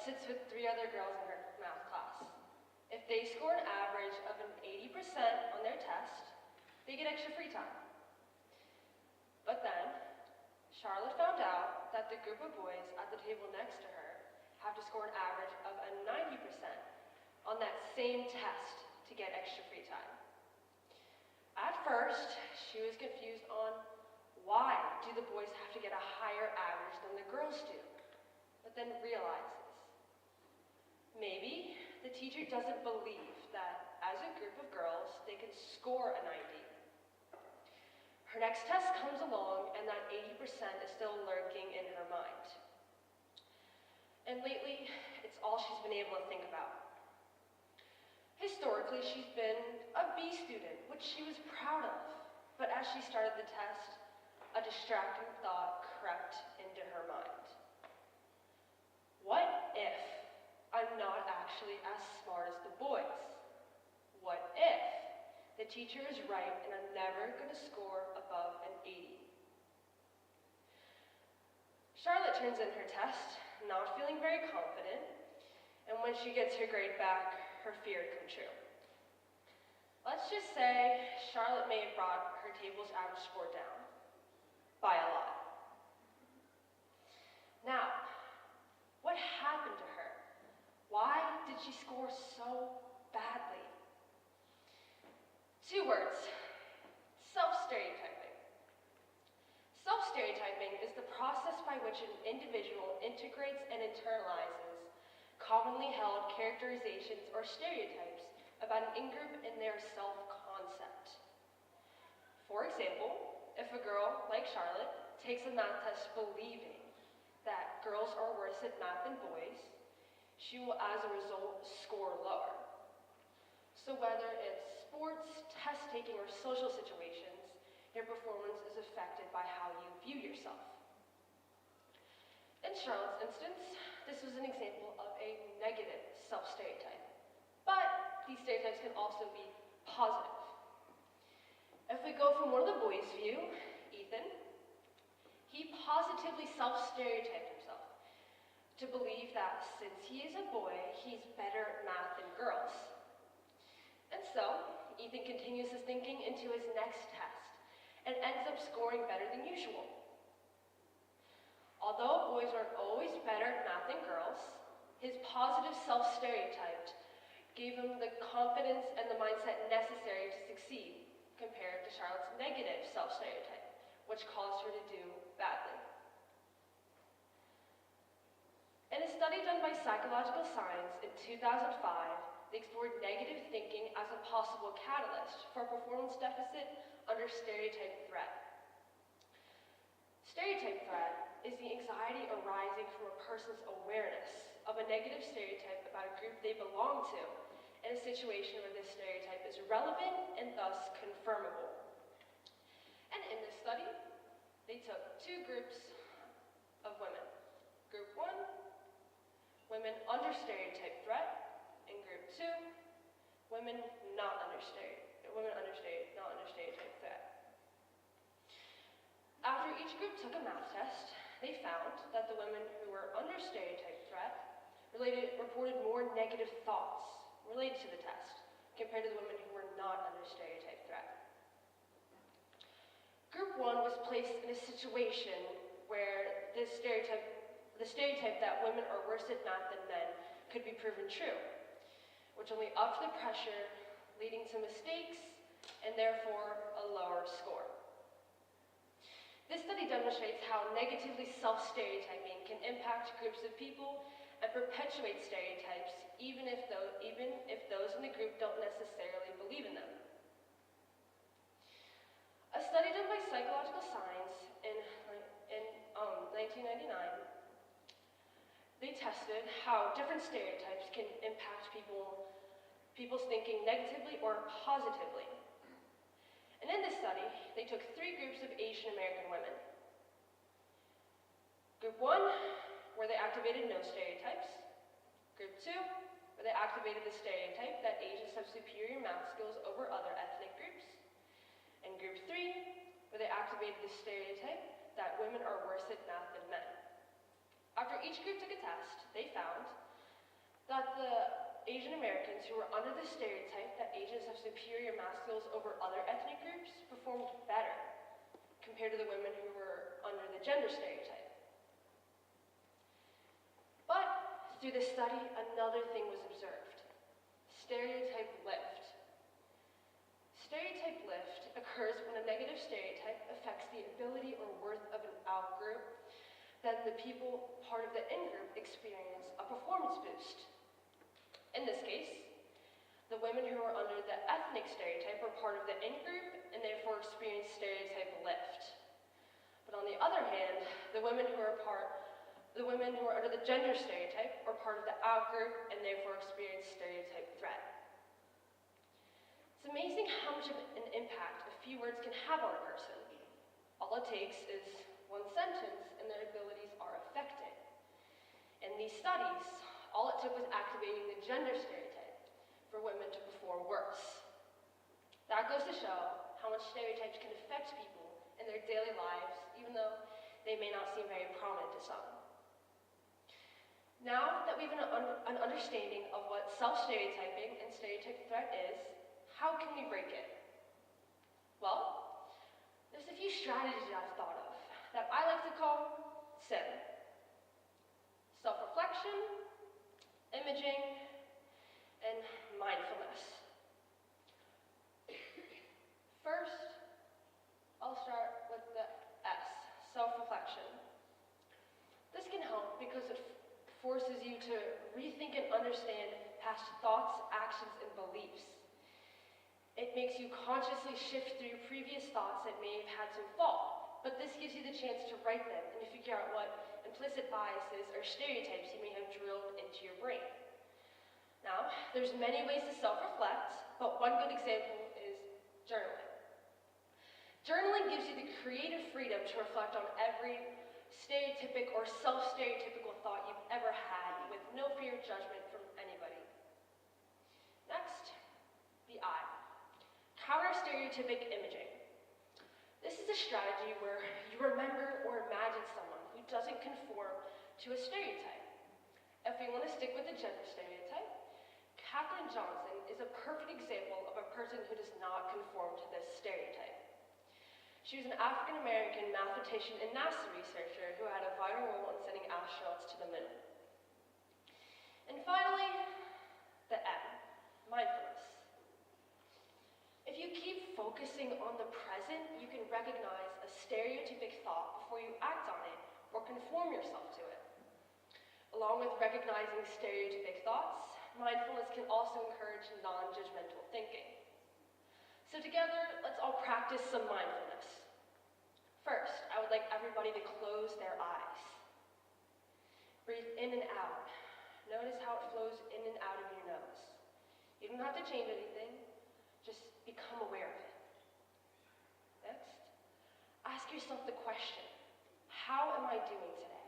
sits with 3 other girls in her math class. If they score an average of an 80% on their test, they get extra free time. But then, Charlotte found out that the group of boys at the table next to her have to score an average of a 90% on that same test to get extra free time. At first, she was confused on why do the boys have to get a higher average than the girls do, but then realizes maybe the teacher doesn't believe that as a group of girls they can score a 90. Her next test comes along and that 80% is still lurking in her mind. And lately, it's all she's been able to think about. Historically, she's been a B student, which she was proud of. But as she started the test, a distracting thought crept into her mind. What if I'm not actually as smart as the boys? What if the teacher is right and I'm never going to score above an 80? Charlotte turns in her test, not feeling very confident, and when she gets her grade back, her fear had come true. Let's just say Charlotte may have brought her table's average score down by a lot. Now, what happened to her? Why did she score so badly? 2 words: self-stereotyping. Self-stereotyping is the process by which an individual integrates and internalizes commonly held characterizations or stereotypes about an in-group and their self-concept. For example, if a girl, like Charlotte, takes a math test believing that girls are worse at math than boys, she will, as a result, score lower. So whether it's sports, test-taking, or social situations, your performance is affected by how you view yourself. In Charlotte's instance, this was an example of a negative self-stereotype. But these stereotypes can also be positive. If we go from one of the boys' view, Ethan, he positively self-stereotyped himself to believe that since he is a boy, he's better at math than girls. And so, Ethan continues his thinking into his next test and ends up scoring better than usual. Although boys aren't always better at math than girls, his positive self-stereotype gave him the confidence and the mindset necessary to succeed compared to Charlotte's negative self-stereotype, which caused her to do badly. In a study done by Psychological Science in 2005, they explored negative thinking as a possible catalyst for a performance deficit under stereotype threat. Stereotype threat is the anxiety arising from a person's awareness of a negative stereotype about a group they belong to in a situation where this stereotype is relevant and thus confirmable. And in this study, they took 2 groups of women. Group 1, women under stereotype threat, and group 2, women not under stereotype threat. After each group took a math test, they found that the women who were under stereotype threat reported more negative thoughts related to the test compared to the women who were not under stereotype threat. Group 1 was placed in a situation where the stereotype that women are worse at math than men could be proven true, which only upped the pressure, leading to mistakes and therefore a lower score. This study demonstrates how negatively self-stereotyping can impact groups of people and perpetuate stereotypes even if those in the group don't necessarily believe in them. A study done by Psychological Science in 1999, they tested how different stereotypes can impact people's thinking negatively or positively. And in this study, they took 3 groups of Asian American women. Group 1, where they activated no stereotypes. Group 2, where they activated the stereotype that Asians have superior math skills over other ethnic groups. And Group 3, where they activated the stereotype that women are worse at math than men. After each group took a test, they found that the Asian Americans who were under the stereotype that Asians have superior math skills over other ethnic groups performed better compared to the women who were under the gender stereotype. But through the study, another thing was observed: stereotype lift. Stereotype lift occurs when a negative stereotype affects the ability or worth of an out-group, then the people part of the in-group experience a performance boost. In this case, the women who are under the ethnic stereotype are part of the in-group and therefore experience stereotype lift. But on the other hand, the women who are under the gender stereotype are part of the out-group and therefore experience stereotype threat. It's amazing how much of an impact a few words can have on a person. All it takes is one sentence and their abilities are affected. In these studies, all it took was activating the gender stereotype for women to perform worse. That goes to show how much stereotypes can affect people in their daily lives, even though they may not seem very prominent to some. Now that we have an understanding of what self-stereotyping and stereotype threat is, how can we break it? Well, there's a few strategies I've thought of that I like to call SIM: self-reflection, imaging, and mindfulness. First, I'll start with the S, self-reflection. This can help because it forces you to rethink and understand past thoughts, actions, and beliefs. It makes you consciously shift through previous thoughts that may have had some fault, but this gives you the chance to write them and to figure out what implicit biases or stereotypes you may have drilled into your brain. Now, there's many ways to self-reflect, but one good example is journaling. Journaling gives you the creative freedom to reflect on every stereotypic or self-stereotypical thought you've ever had with no fear of judgment from anybody. Next, the I. Counter-stereotypic imaging. This is a strategy where you remember or imagine someone who doesn't conform to a stereotype. If we want to stick with the gender stereotype, Katherine Johnson is a perfect example of a person who does not conform to this stereotype. She was an African-American mathematician and NASA researcher who had a vital role in sending astronauts to the moon. And finally, the M, mindfulness. If you keep focusing on the present, you can recognize a stereotypic thought before you act on it or conform yourself to it. Along with recognizing stereotypic thoughts, mindfulness can also encourage non-judgmental thinking. So together, let's all practice some mindfulness. First, I would like everybody to close their eyes. Breathe in and out. Notice how it flows in and out of your nose. You don't have to change anything, just become aware of it. Next, ask yourself the question, how am I doing today?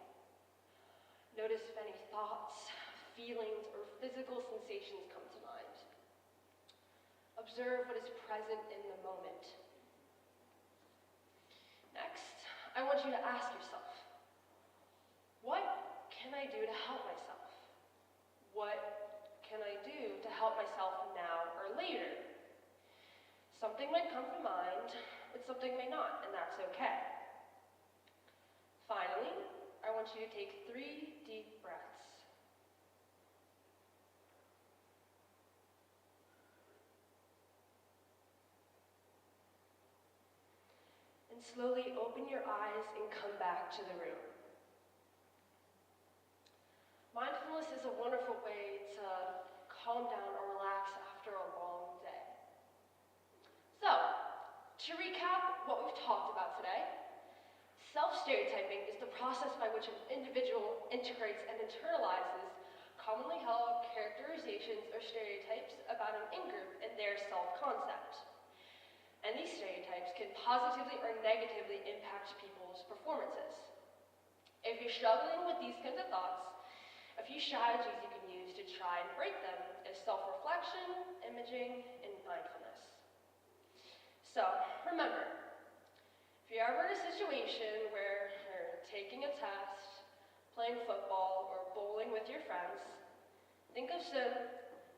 Notice if any thoughts, feelings, or physical sensations come to mind. Observe what is present in the moment. Next, I want you to ask yourself, what can I do to help myself? What can I do to help myself now or later? Something might come to mind, but something may not, and that's okay. Finally, I want you to take 3 deep breaths. And slowly open your eyes and come back to the room. Mindfulness is a wonderful way to calm down or relax after a long day. So, to recap what we've talked about today, self-stereotyping is the process by which an individual integrates and internalizes commonly held characterizations or stereotypes about an in-group and their self-concept. And these stereotypes can positively or negatively impact people's performances. If you're struggling with these kinds of thoughts, a few strategies you can use to try and break them is self-reflection, imaging, and mindfulness. So, remember, if you're ever in a situation where you're taking a test, playing football, or bowling with your friends, Think of soon,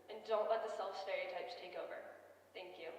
and don't let the self-stereotypes take over. Thank you.